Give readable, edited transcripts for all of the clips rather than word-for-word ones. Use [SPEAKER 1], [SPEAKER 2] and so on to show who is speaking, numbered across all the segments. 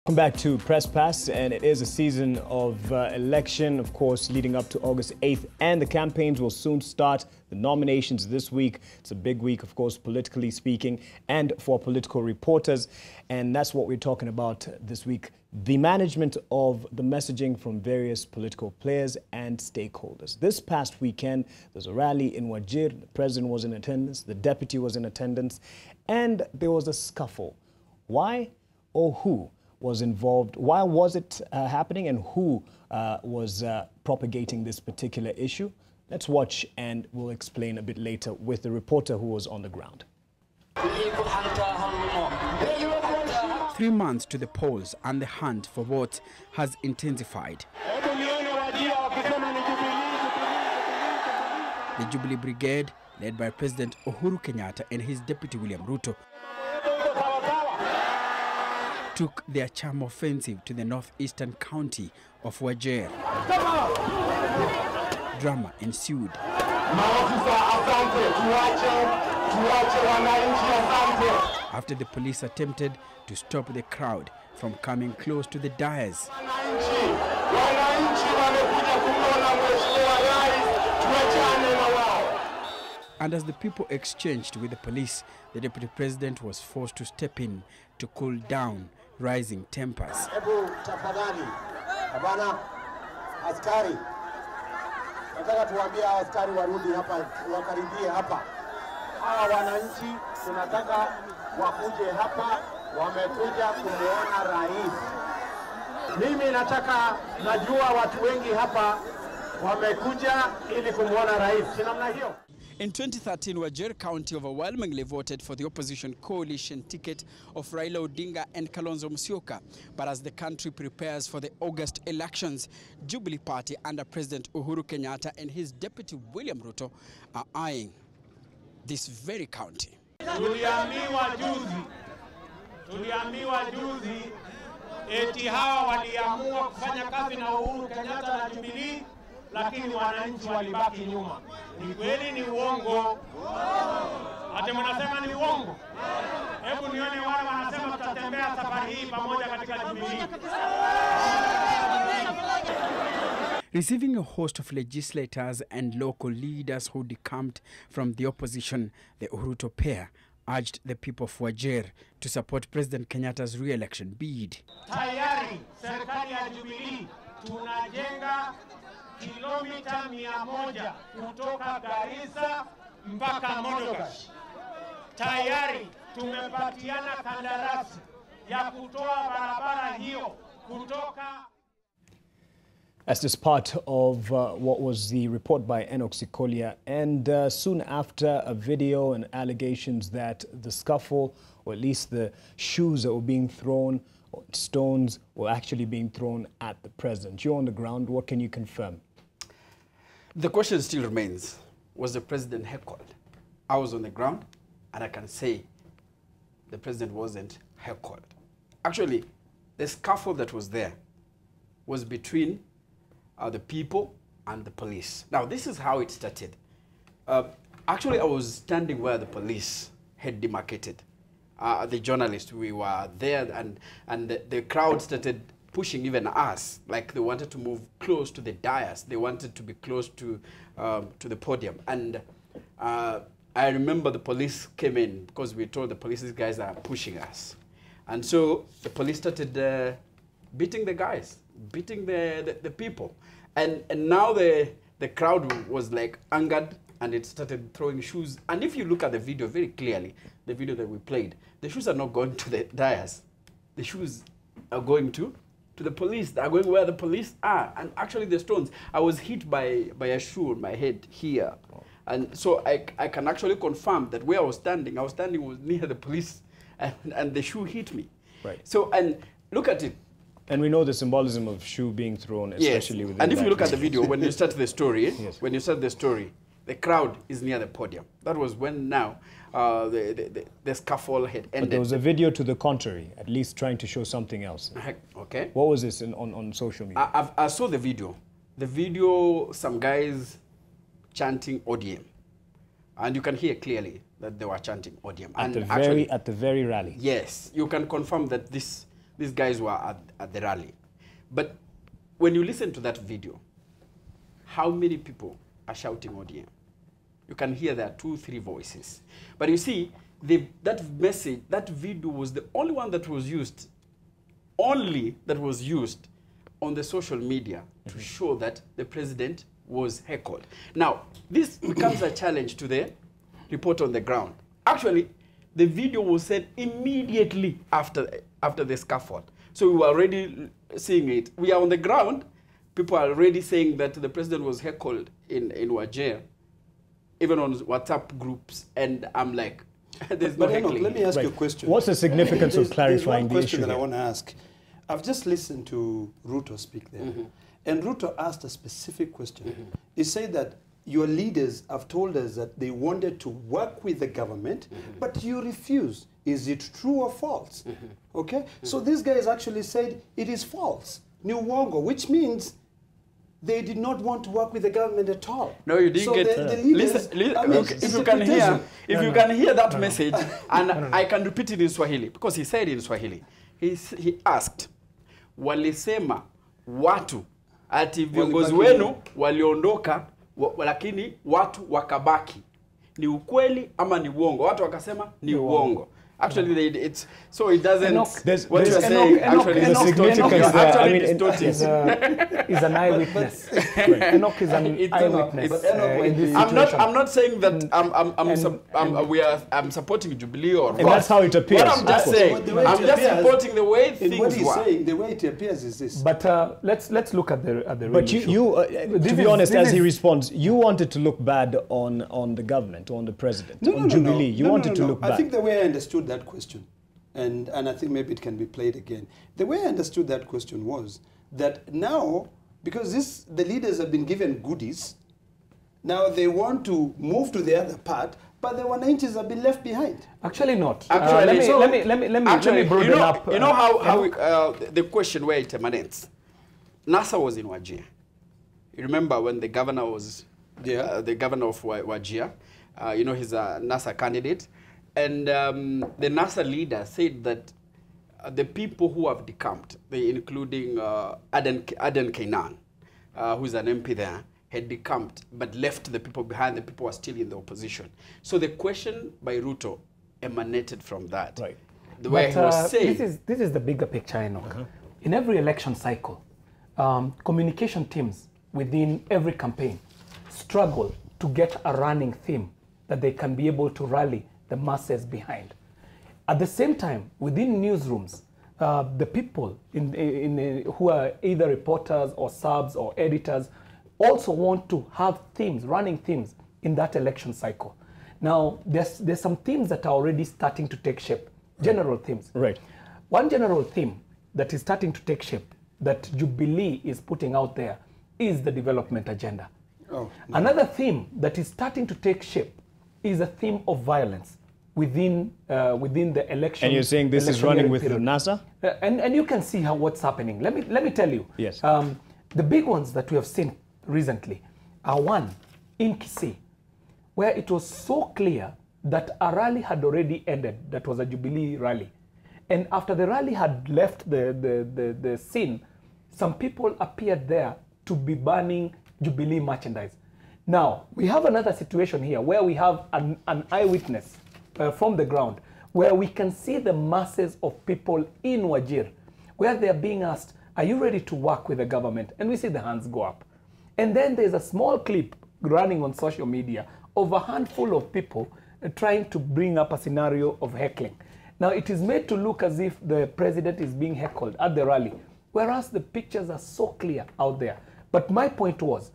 [SPEAKER 1] Welcome back to Press Pass, and it is a season of election, of course, leading up to August 8th, and the campaigns will soon start. The nominations this week. It's a big week, of course, politically speaking, and for political reporters, and that's what we're talking about this week. The management of the messaging from various political players and stakeholders. This past weekend, there's a rally in Wajir. The president was in attendance, the deputy was in attendance, and there was a scuffle. Why or who was involved? Why was it happening, and who was propagating this particular issue? Let's watch, and we'll explain a bit later with the reporter who was on the ground.
[SPEAKER 2] 3 months to the polls, and the hunt for votes has intensified. The Jubilee Brigade, led by President Uhuru Kenyatta and his deputy William Ruto, took their charm offensive to the northeastern county of Wajir. Drama ensued. After the police attempted to stop the crowd from coming close to the dais. And as the people exchanged with the police, the deputy president was forced to step in to cool down rising tempers.
[SPEAKER 3] Nataka tuambia askari warudi hapa, wakaribie hapa. Hawa wananchi tunataka wakuje hapa, wamekuja kumuona rais. Mimi najua watu wengi hapa wamekuja ili kumuona rais. Si namna hiyo?
[SPEAKER 2] In 2013, Wajir County overwhelmingly voted for the opposition coalition ticket of Raila Odinga and Kalonzo Musyoka. But as the country prepares for the August elections, Jubilee Party under President Uhuru Kenyatta and his deputy William Ruto are eyeing this very county.
[SPEAKER 4] Tuliambiwa juzi eti hawa waliamua kufanya kazi na Uhuru Kenyatta na Jubilee, lakini wananchi walibaki nyuma. Ni kweli ni uongo? Ate mnasema ni uongo? Hebu nione wale wanasema tutatembea safari hii pamoja katika Jubilee.
[SPEAKER 2] Receiving a host of legislators and local leaders who decamped from the opposition, the Uhuruto pair urged the people of Wajir to support President Kenyatta's re-election bid.
[SPEAKER 4] Tayari serikali ya Jubilee tunajenga kilomita 100 kutoka Garissa mpaka Modogash. Tayari tumepatiana kandarasi ya kutoa barabara hiyo kutoka.
[SPEAKER 1] As this part of what was the report by Enock, Sikolia, and soon after a video and allegations that the scuffle, or at least the shoes that were being thrown, or stones were actually being thrown at the president. You're on the ground. What can you confirm?
[SPEAKER 2] The question still remains, was the president heckled? I was on the ground, and I can say the president wasn't heckled. Actually, the scuffle that was there was between the people and the police. Now, this is how it started. Actually, I was standing where the police had demarcated. The journalists, we were there, and the crowd started pushing even us, like they wanted to move close to the dais. They wanted to be close to the podium. And I remember the police came in because we told the police these guys are pushing us. And so the police started beating the guys, beating the people. And now the crowd was like angered, and it started throwing shoes. And if you look at the video very clearly, the video that we played, the shoes are not going to the dais. The shoes are going to the police. They are going where the police are. And actually the stones, I was hit by a shoe on my head here. Oh. And so I can actually confirm that where I was standing was near the police, and the shoe hit me.
[SPEAKER 1] Right.
[SPEAKER 2] So, and look at it.
[SPEAKER 1] And we know the symbolism of shoe being thrown, especially within.
[SPEAKER 2] And if you look at the video, when you start the story,
[SPEAKER 1] yes.
[SPEAKER 2] When you start the story, the crowd is near the podium. That was when now the scuffle had ended.
[SPEAKER 1] But there was a video to the contrary, at least trying to show something else.
[SPEAKER 2] Okay.
[SPEAKER 1] What was this on social media?
[SPEAKER 2] I saw the video. The video, some guys chanting ODM. And you can hear clearly that they were chanting ODM.
[SPEAKER 1] At the very rally.
[SPEAKER 2] Yes, you can confirm that this these guys were at the rally. But when you listen to that video, how many people are shouting ODM? You can hear there are 2, 3 voices. But you see, that message, that video was the only one that was used, on the social media to show that the president was heckled. Now, this becomes a challenge to the report on the ground. Actually, the video was sent immediately after the scuffle. So we were already seeing it. We are on the ground. People are already saying that the president was heckled in Wajir, even on WhatsApp groups. And I'm like, there's no heckling.
[SPEAKER 5] Let me ask you a question.
[SPEAKER 1] What's the significance of clarifying the issue?
[SPEAKER 5] There's one question that I want to ask. I've just listened to Ruto speak there. And Ruto asked a specific question. He said that your leaders have told us that they wanted to work with the government, but you refuse. Is it true or false? Okay? So these guys actually said it is false. Ni uongo, which means they did not want to work with the government at all.
[SPEAKER 2] No, you didn't get.
[SPEAKER 5] The leaders,
[SPEAKER 2] if you can hear that message, and I can repeat it in Swahili because he said it in Swahili. He asked, walisema watu ati viongozi wenu waliondoka lakini watu wakabaki. Ni ukweli ama ni uongo? Watu wakasema ni uongo. Actually, it's so it doesn't. What you are saying actually is significance there. I mean,
[SPEAKER 6] is an eyewitness. Enock is an eyewitness.
[SPEAKER 2] I'm not saying that I'm supporting Jubilee or.
[SPEAKER 1] And that's how it appears.
[SPEAKER 2] What I'm just saying, I'm just supporting the way things
[SPEAKER 5] what he's
[SPEAKER 2] were.
[SPEAKER 5] saying, the way it appears is this.
[SPEAKER 6] But let's look at the
[SPEAKER 1] But to be honest, as he responds, you wanted to look bad on the government, on the president, on Jubilee. You wanted to look bad.
[SPEAKER 5] I think the way I understood that question, and I think maybe it can be played again. The way I understood that question was that now, because the leaders have been given goodies, now they want to move to the other part, but the Wananchis have been left behind.
[SPEAKER 6] Actually not.
[SPEAKER 2] Actually,
[SPEAKER 6] let me broaden up.
[SPEAKER 2] You know how the question where it emanates. NASA was in Wajir. You remember when the governor was the governor of Wajir? You know, he's a NASA candidate. And the NASA leader said that the people who have decamped, including Aden Kenyan, who's an MP there, had decamped but left the people behind. The people were still in the opposition. So the question by Ruto emanated from that.
[SPEAKER 1] Right.
[SPEAKER 2] The way he was saying.
[SPEAKER 6] This is the bigger picture, Enock. In every election cycle, communication teams within every campaign struggle to get a running theme that they can be able to rally the masses behind. At the same time, within newsrooms, the people who are either reporters or subs or editors also want to have themes, running themes in that election cycle. Now, there's some themes that are already starting to take shape, general themes.
[SPEAKER 1] Right.
[SPEAKER 6] One general theme that is starting to take shape that Jubilee is putting out there is the development agenda.
[SPEAKER 5] Oh, no.
[SPEAKER 6] Another theme that is starting to take shape is a theme of violence within the election.
[SPEAKER 1] And you're saying this is running with NASA?
[SPEAKER 6] And you can see what's happening. Let me tell you.
[SPEAKER 1] Yes.
[SPEAKER 6] The big ones that we have seen recently are one in Kisii, where it was so clear that a rally had already ended. That was a Jubilee rally. And after the rally had left the scene, some people appeared there to be burning Jubilee merchandise. Now, we have another situation here where we have an eyewitness from the ground, where we can see the masses of people in Wajir, where they are being asked, are you ready to work with the government? And we see the hands go up. And then there's a small clip running on social media of a handful of people trying to bring up a scenario of heckling. Now, it is made to look as if the president is being heckled at the rally, whereas the pictures are so clear out there. But my point was,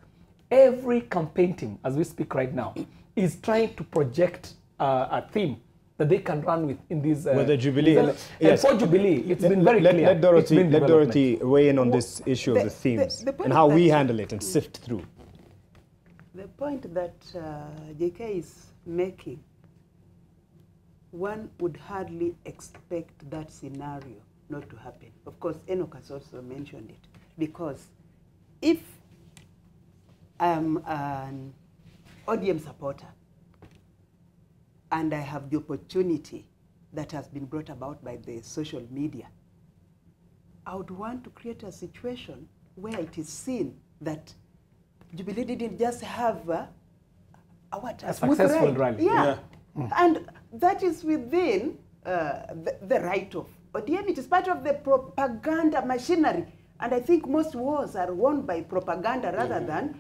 [SPEAKER 6] every campaign team, as we speak right now, is trying to project a theme that they can run with in these.
[SPEAKER 1] Whether Jubilee,
[SPEAKER 6] and for Jubilee, it's been very clear.
[SPEAKER 1] Let Dorothy weigh in on this issue of the themes and how we handle it and sift through.
[SPEAKER 7] The point that JK is making, one would hardly expect that scenario not to happen. Of course, Enock has also mentioned it, because if I'm an ODM supporter and I have the opportunity that has been brought about by the social media I would want to create a situation where it is seen that Jubilee didn't just have a smooth
[SPEAKER 6] successful
[SPEAKER 7] ride.
[SPEAKER 6] rally.
[SPEAKER 7] Yeah. And that is within the right of ODM. It is part of the propaganda machinery. And I think most wars are won by propaganda rather than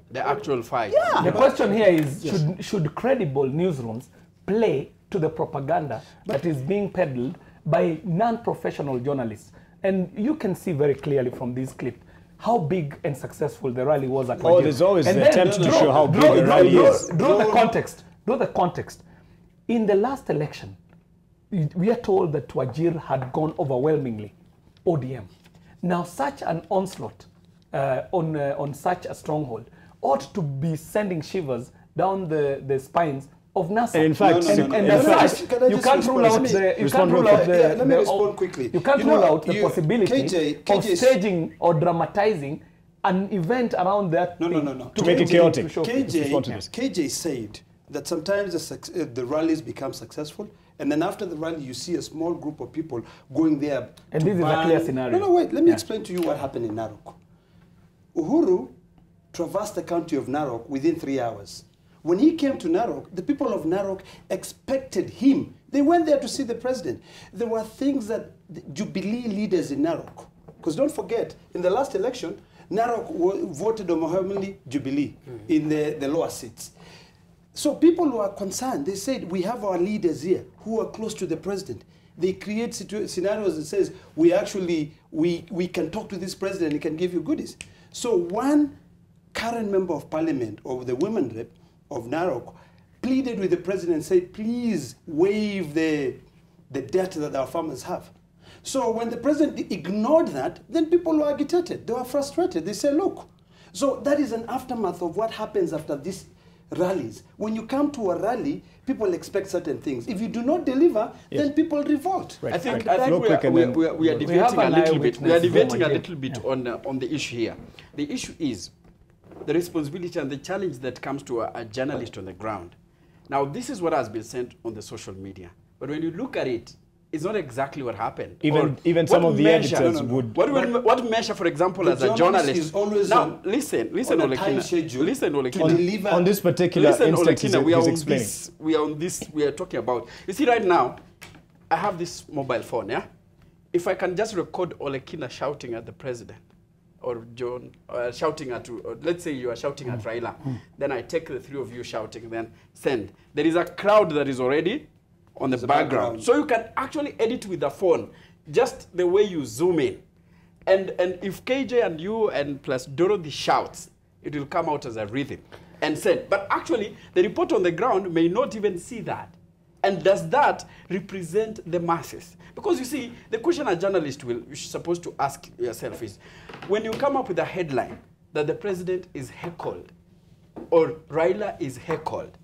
[SPEAKER 2] the actual fight.
[SPEAKER 7] Yeah.
[SPEAKER 6] The question here is, should credible newsrooms play to the propaganda that is being peddled by non-professional journalists? And you can see very clearly from this clip how big and successful the rally was at Wajir.
[SPEAKER 1] There's always
[SPEAKER 6] And
[SPEAKER 1] the
[SPEAKER 6] then
[SPEAKER 1] attempt to show how big a rally is.
[SPEAKER 6] Draw the context. Draw the context. In the last election, we are told that Wajir had gone overwhelmingly ODM. Now, such an onslaught on such a stronghold ought to be sending shivers down the spines of NASA.
[SPEAKER 1] And in fact,
[SPEAKER 6] you can't rule out the
[SPEAKER 5] let me respond quickly.
[SPEAKER 6] You can't rule out the possibility of staging or dramatizing an event around that
[SPEAKER 5] No.
[SPEAKER 1] To make it chaotic.
[SPEAKER 5] KJ said that sometimes the rallies become successful, and then after the rally, you see a small group of people going there.
[SPEAKER 6] And this is a clear scenario.
[SPEAKER 5] No, wait. Let me explain to you what happened in Narok. Uhuru traversed the county of Narok within 3 hours. When he came to Narok, the people of Narok expected him. They went there to see the president. There were things that the Jubilee leaders in Narok, because don't forget, in the last election, Narok voted overwhelmingly Jubilee in the lower seats. So people who are concerned, they said, we have our leaders here who are close to the president. They create scenarios that says, we can talk to this president, he can give you goodies. So one current member of parliament, or the women rep of Narok, pleaded with the president and said, please waive the debt that our farmers have. So when the president ignored that, then people were agitated. They were frustrated. They said, look. So that is an aftermath of what happens after these rallies. When you come to a rally, people expect certain things. If you do not deliver, then people revolt.
[SPEAKER 2] I think we are debating a little bit. We are debating a little bit on the issue here. The issue is the responsibility and the challenge that comes to a journalist on the ground. Now, this is what has been sent on the social media. But when you look at it, it's not exactly what happened.
[SPEAKER 1] Even some of the editors would...
[SPEAKER 2] What measure, for example, as a journalist...
[SPEAKER 5] Is always
[SPEAKER 2] now, listen, Ole Kina. Listen, Ole Kina.
[SPEAKER 1] On this particular instance, he's explaining.
[SPEAKER 2] We are talking about... You see, right now, I have this mobile phone, yeah? If I can just record Ole Kina shouting at the president, or John shouting at, let's say you are shouting at Raila, then I take the three of you shouting, then send. There is a crowd that is already on the background. So you can actually edit with the phone, just the way you zoom in. And if KJ and you and plus Dorothy shouts, it will come out as a rhythm and send. But actually, the report on the ground may not even see that. And does that represent the masses? Because you see, the question a journalist you're supposed to ask yourself is, when you come up with a headline that the president is heckled, or Raila is heckled,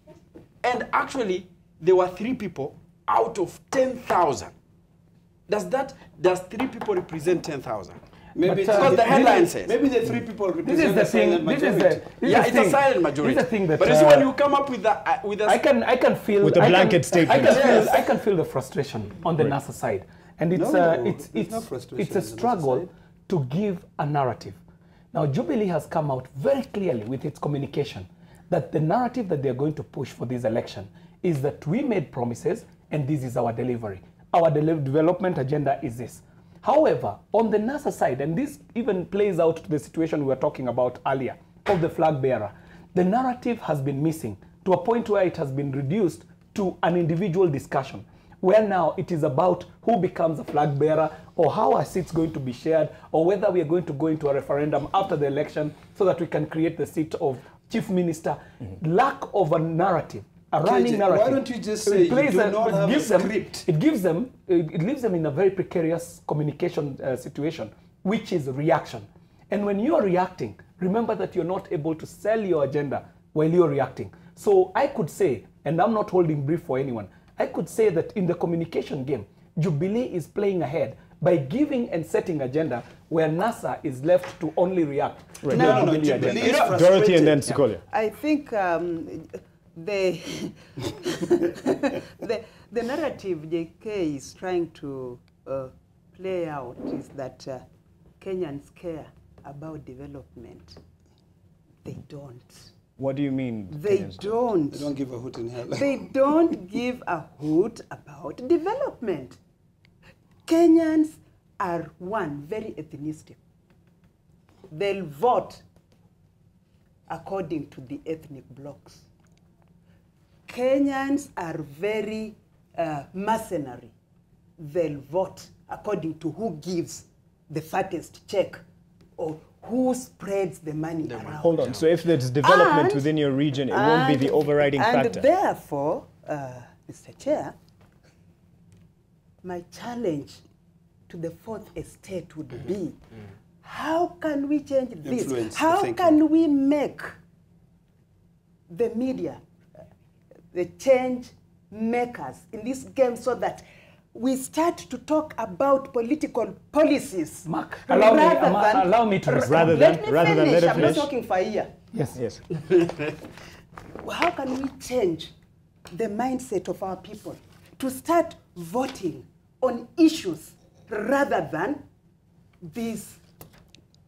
[SPEAKER 2] and actually there were 3 people out of 10,000, does 3 people represent 10,000?
[SPEAKER 5] Maybe
[SPEAKER 2] because the headline says.
[SPEAKER 5] Maybe the 3 people represent the silent majority.
[SPEAKER 2] It's a silent majority.
[SPEAKER 6] This is the thing that,
[SPEAKER 2] but you see, when you come up with a
[SPEAKER 6] I can feel
[SPEAKER 1] with a blanket statement.
[SPEAKER 6] I can feel the frustration on the NASA side, and it's a struggle to give a narrative. Now, Jubilee has come out very clearly with its communication that the narrative that they're going to push for this election is that we made promises and this is our delivery. Our development agenda is this. However, on the NASA side, and this even plays out to the situation we were talking about earlier, of the flag bearer, the narrative has been missing to a point where it has been reduced to an individual discussion, where now it is about who becomes a flag bearer, or how are seats going to be shared, or whether we are going to go into a referendum after the election so that we can create the seat of chief minister. Lack of a narrative. A running narrative.
[SPEAKER 5] Why don't you just say you do not have a script?
[SPEAKER 6] It leaves them in a very precarious communication situation, which is reaction. And when you are reacting, remember that you're not able to sell your agenda while you're reacting. So I could say, and I'm not holding brief for anyone, I could say that in the communication game, Jubilee is playing ahead by giving and setting agenda where NASA is left to only react.
[SPEAKER 1] Right.
[SPEAKER 5] No, Jubilee is frustrated.
[SPEAKER 1] Dorothy and then Sikolia.
[SPEAKER 7] I think the narrative JK is trying to play out is that Kenyans care about development. They don't.
[SPEAKER 1] What do you mean?
[SPEAKER 7] They don't.
[SPEAKER 5] They don't give a hoot in hell.
[SPEAKER 7] They don't give a hoot about development. Kenyans are very ethnistic. They'll vote according to the ethnic blocks. Kenyans are very mercenary. They'll vote according to who gives the fattest check or who spreads the money around.
[SPEAKER 1] Hold on. So if there's development within your region, it won't be the overriding factor.
[SPEAKER 7] And therefore, Mr. Chair, my challenge to the fourth estate would be, how can we change this? How can we make the media the change makers in this game so that we start to talk about political policies?
[SPEAKER 6] Mark, allow me to respond.
[SPEAKER 7] Let me finish. I'm not talking for a year.
[SPEAKER 6] Yes.
[SPEAKER 1] Yes.
[SPEAKER 7] How can we change the mindset of our people to start voting on issues rather than this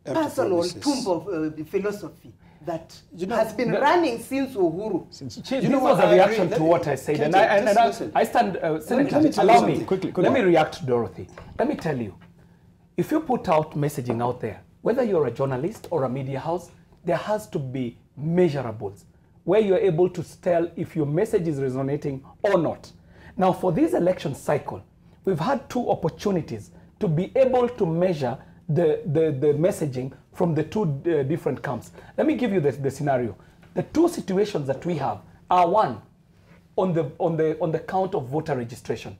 [SPEAKER 7] personal tomb of philosophy that has been running since Uhuru?
[SPEAKER 6] This was a reaction to what I said. And I stand, Senator, allow me.
[SPEAKER 1] Quickly.
[SPEAKER 6] Let me react to Dorothy. Let me tell you, if you put out messaging out there, whether you're a journalist or a media house, there has to be measurables where you're able to tell if your message is resonating or not. Now, for this election cycle, we've had two opportunities to be able to measure the messaging from the two different camps. Let me give you the scenario. The two situations that we have are, one, on the count of voter registration.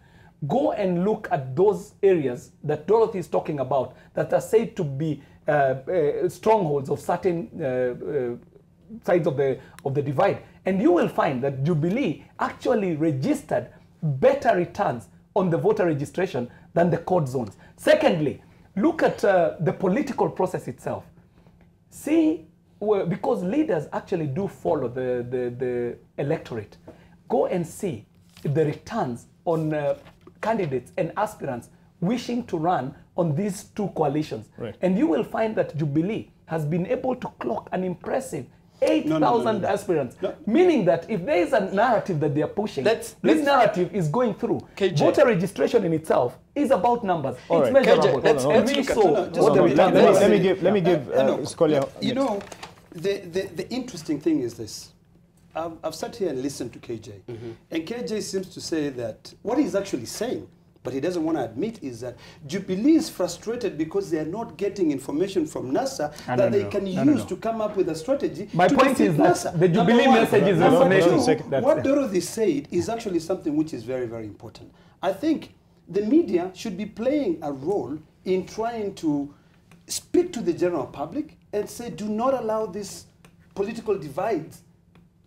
[SPEAKER 6] Go and look at those areas that Dorothy is talking about that are said to be strongholds of certain sides of the divide, and you will find that Jubilee actually registered better returns on the voter registration than the code zones. Secondly, look at the political process itself. See, because leaders actually do follow the electorate, go and see the returns on candidates and aspirants wishing to run on these two coalitions. Right. And you will find that Jubilee has been able to clock an impressive 8,000 aspirants, meaning that if there is a narrative that they are pushing, this narrative is going through. KJ. Voter registration in itself is about numbers. It's measurable.
[SPEAKER 1] Let me give Sikolia.
[SPEAKER 5] You know, the interesting thing is this. I've sat here and listened to KJ, and KJ seems to say that what he's actually saying, but he doesn't want to admit, is that Jubilee is frustrated because they are not getting information from NASA that they can use to come up with a strategy.
[SPEAKER 6] My point is that the Jubilee message is resonating.
[SPEAKER 5] What Dorothy said is actually something which is very, very important. I think the media should be playing a role in trying to speak to the general public and say, do not allow this political divides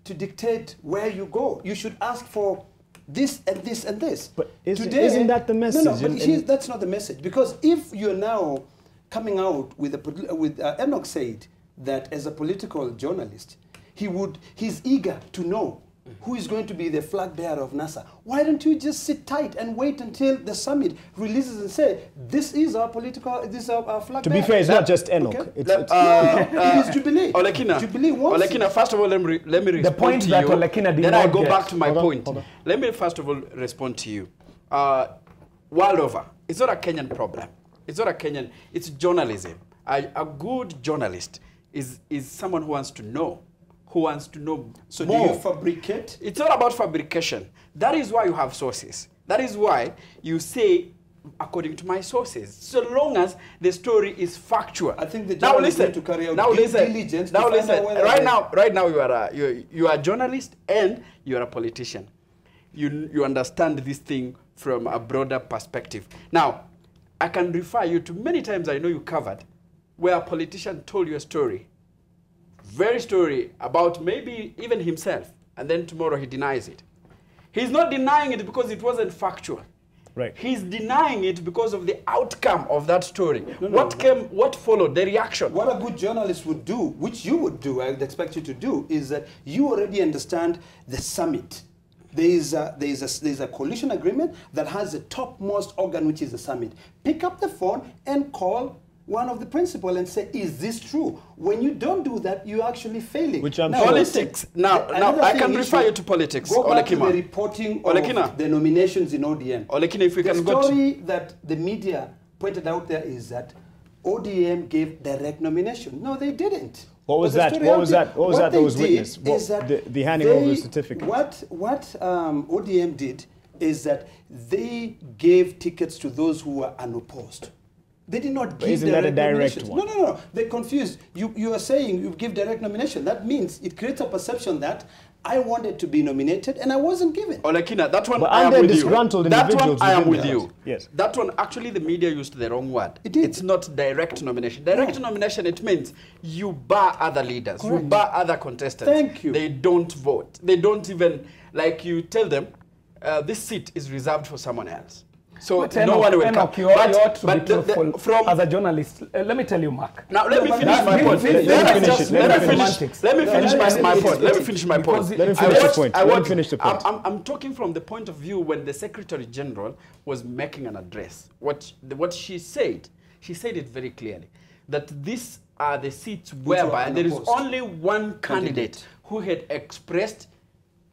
[SPEAKER 5] to dictate where you go. You should ask for this and this and this.
[SPEAKER 1] But isn't that the message?
[SPEAKER 5] No, but that's not the message. Because if you're now coming out with Enock said that as a political journalist, he's eager to know who is going to be the flag bearer of NASA. Why don't you just sit tight and wait until the summit releases and say, this is our flag bearer?
[SPEAKER 1] To be fair, it's not just Enock.
[SPEAKER 5] Okay. It is Jubilee.
[SPEAKER 2] Ole Kina.
[SPEAKER 5] Jubilee wants
[SPEAKER 2] Ole Kina, first of all, let me respond
[SPEAKER 6] the point
[SPEAKER 2] to
[SPEAKER 6] that
[SPEAKER 2] you.
[SPEAKER 6] Ole Kina did
[SPEAKER 2] then
[SPEAKER 6] not
[SPEAKER 2] I'll go
[SPEAKER 6] get.
[SPEAKER 2] back to my point.
[SPEAKER 1] Hold on.
[SPEAKER 2] Let me first of all respond to you. World over, it's not a Kenyan problem. It's not a Kenyan, it's journalism. A good journalist is someone who wants to know.
[SPEAKER 5] So
[SPEAKER 2] more.
[SPEAKER 5] do you fabricate?
[SPEAKER 2] It's not about fabrication. That is why you have sources. That is why you say, according to my sources, so long as the story is factual.
[SPEAKER 5] I think the journalists need to carry out due diligence.
[SPEAKER 2] Now listen. Right now you are a journalist and you are a politician. You understand this thing from a broader perspective. Now, I can refer you to many times I know you covered where a politician told you a story, very story about maybe even himself, and then tomorrow he denies it. He's not denying it because it wasn't factual.
[SPEAKER 1] Right.
[SPEAKER 2] He's denying it because of the outcome of that story. What followed, the reaction.
[SPEAKER 5] What a good journalist would do, which you would do, I would expect you to do, is that you already understand the summit. There's a coalition agreement that has the topmost organ, which is the summit. Pick up the phone and call one of the principal and say, is this true? When you don't do that, you're actually failing.
[SPEAKER 1] Which I'm
[SPEAKER 2] politics. Now I can refer you to politics.
[SPEAKER 5] Go back to
[SPEAKER 2] Olekina.
[SPEAKER 5] the reporting
[SPEAKER 2] Ole
[SPEAKER 5] of
[SPEAKER 2] Kina.
[SPEAKER 5] the nominations in ODM.
[SPEAKER 2] Olekina, if we
[SPEAKER 5] The
[SPEAKER 2] can go to...
[SPEAKER 5] story that the media pointed out there is that ODM gave direct nomination. No, they didn't.
[SPEAKER 1] What was that? What was that that was witnessed? The handing over the certificate.
[SPEAKER 5] What ODM did is that they gave tickets to those who were unopposed. They did not give
[SPEAKER 1] isn't that a direct
[SPEAKER 5] nominations.
[SPEAKER 1] one?
[SPEAKER 5] No. They're confused. You are saying you give direct nomination. That means it creates a perception that I wanted to be nominated and I wasn't given.
[SPEAKER 2] Olekina, that one
[SPEAKER 1] But
[SPEAKER 2] I am with you.
[SPEAKER 1] disgruntled
[SPEAKER 2] That one
[SPEAKER 1] individuals
[SPEAKER 2] I am
[SPEAKER 1] within
[SPEAKER 2] with
[SPEAKER 1] the
[SPEAKER 2] you.
[SPEAKER 1] House. Yes.
[SPEAKER 2] That one, actually the media used the wrong word.
[SPEAKER 5] It did.
[SPEAKER 2] It's not direct nomination. Direct nomination, it means you bar other leaders.
[SPEAKER 5] Correct.
[SPEAKER 2] You bar other contestants.
[SPEAKER 5] Thank you.
[SPEAKER 2] They don't vote. They don't even, like you tell them, this seat is reserved for someone else. So
[SPEAKER 6] But
[SPEAKER 2] no one will come.
[SPEAKER 6] Enock, you ought to be
[SPEAKER 2] the-
[SPEAKER 6] truthful as a journalist. Let me tell you, Mark.
[SPEAKER 2] Now let me finish
[SPEAKER 6] that-
[SPEAKER 2] my point.
[SPEAKER 6] let me finish
[SPEAKER 2] Let me finish my point. Let me finish my point.
[SPEAKER 6] Because
[SPEAKER 1] Let him finish the point. Let him finish the point.
[SPEAKER 2] I'm talking from the point of view when the Secretary General was making an address. What she said it very clearly, that these are the seats whereby there is
[SPEAKER 5] unopposed.
[SPEAKER 2] only one candidate who had expressed.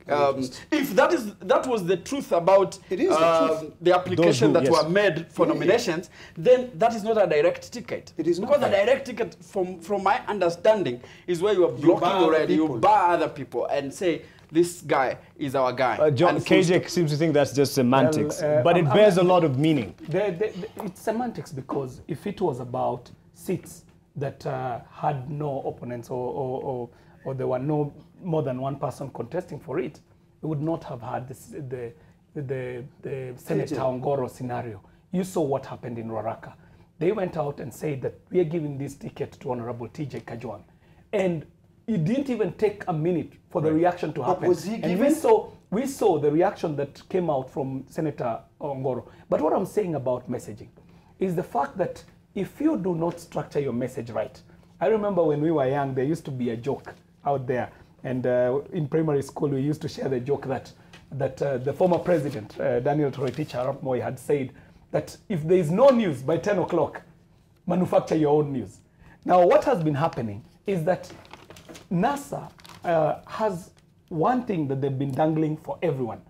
[SPEAKER 2] If that was the truth about
[SPEAKER 5] It is the truth.
[SPEAKER 2] the application
[SPEAKER 1] Those
[SPEAKER 2] that
[SPEAKER 1] who- yes.
[SPEAKER 2] were made for nominations, then that is not a direct ticket.
[SPEAKER 5] It is not.
[SPEAKER 2] Because a direct ticket, from my understanding, is where you are blocking
[SPEAKER 5] bar other
[SPEAKER 2] already. You
[SPEAKER 5] people.
[SPEAKER 2] bar other people and say, this guy is our guy.
[SPEAKER 1] John,
[SPEAKER 2] And full
[SPEAKER 1] KJ seems to think that's just semantics,
[SPEAKER 6] Well,
[SPEAKER 1] but it bears a lot of meaning.
[SPEAKER 6] It's semantics, because if it was about seats that had no opponents or there were no more than one person contesting for it, we would not have had the Senator Ongoro scenario. You saw what happened in Ruaraka. They went out and said that we are giving this ticket to Honorable TJ Kajwang. And it didn't even take a minute for the reaction to happen.
[SPEAKER 5] was he
[SPEAKER 6] And
[SPEAKER 5] given?
[SPEAKER 6] we saw the reaction that came out from Senator Ongoro. But what I'm saying about messaging is the fact that if you do not structure your message right, I remember when we were young, there used to be a joke out there. And in primary school, we used to share the joke that the former president, Daniel Toroitich Arap Moi, had said that if there is no news by 10 o'clock, manufacture your own news. Now, what has been happening is that NASA has one thing that they've been dangling for everyone,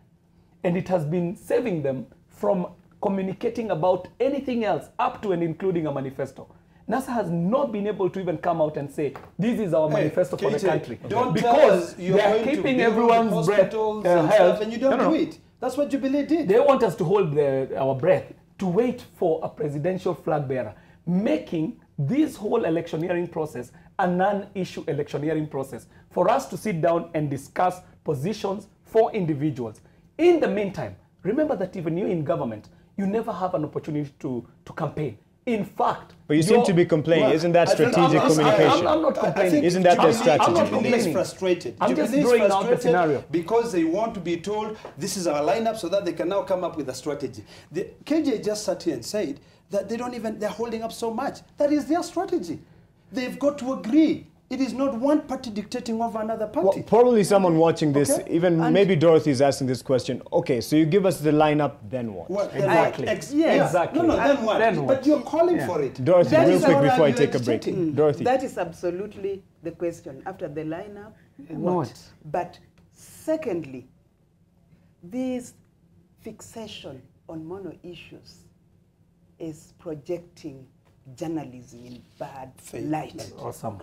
[SPEAKER 6] and it has been saving them from communicating about anything else up to and including a manifesto. NASA has not been able to even come out and say, this is our manifesto for the
[SPEAKER 5] KJ,
[SPEAKER 6] country.
[SPEAKER 5] Don't
[SPEAKER 6] because
[SPEAKER 5] tell us you're
[SPEAKER 6] they are
[SPEAKER 5] going to
[SPEAKER 6] keeping
[SPEAKER 5] build
[SPEAKER 6] everyone's breath
[SPEAKER 5] hospitals and
[SPEAKER 6] held.
[SPEAKER 5] stuff, and you don't do it. That's what Jubilee did.
[SPEAKER 6] They want us to hold our breath to wait for a presidential flag bearer, making this whole electioneering process a non-issue electioneering process for us to sit down and discuss positions for individuals. In the meantime, remember that even you in government, you never have an opportunity to campaign. In fact,
[SPEAKER 1] But you seem to be complaining. Isn't that strategic communication?
[SPEAKER 6] I'm not complaining.
[SPEAKER 1] Isn't that their strategy?
[SPEAKER 6] I'm not
[SPEAKER 5] Jubilee is
[SPEAKER 6] complaining.
[SPEAKER 5] frustrated.
[SPEAKER 6] I'm just
[SPEAKER 5] Jubilee is
[SPEAKER 6] drawing out the
[SPEAKER 5] frustrated
[SPEAKER 6] scenario.
[SPEAKER 5] because they want to be told this is our lineup so that they can now come up with a strategy. KJ just sat here and said that they're holding up so much. That is their strategy. They've got to agree. It is not one party dictating over another party.
[SPEAKER 1] Well, probably someone watching this,
[SPEAKER 5] Okay.
[SPEAKER 1] even maybe Dorothy is asking this question. Okay, so you give us the lineup, then what?
[SPEAKER 5] Well, then
[SPEAKER 6] Exactly.
[SPEAKER 5] what?
[SPEAKER 7] Yeah.
[SPEAKER 6] Exactly.
[SPEAKER 5] No, then what?
[SPEAKER 6] Then what?
[SPEAKER 5] But you're calling
[SPEAKER 6] Yeah.
[SPEAKER 5] for it.
[SPEAKER 1] Dorothy,
[SPEAKER 7] That
[SPEAKER 1] real
[SPEAKER 7] is
[SPEAKER 1] quick
[SPEAKER 7] what
[SPEAKER 1] before I
[SPEAKER 5] you're
[SPEAKER 1] take a break.
[SPEAKER 5] agitating.
[SPEAKER 1] Dorothy.
[SPEAKER 7] That is absolutely the question. After the lineup, what?
[SPEAKER 6] What?
[SPEAKER 7] But secondly, this fixation on mono issues is projecting journalism in bad light.
[SPEAKER 6] Awesome.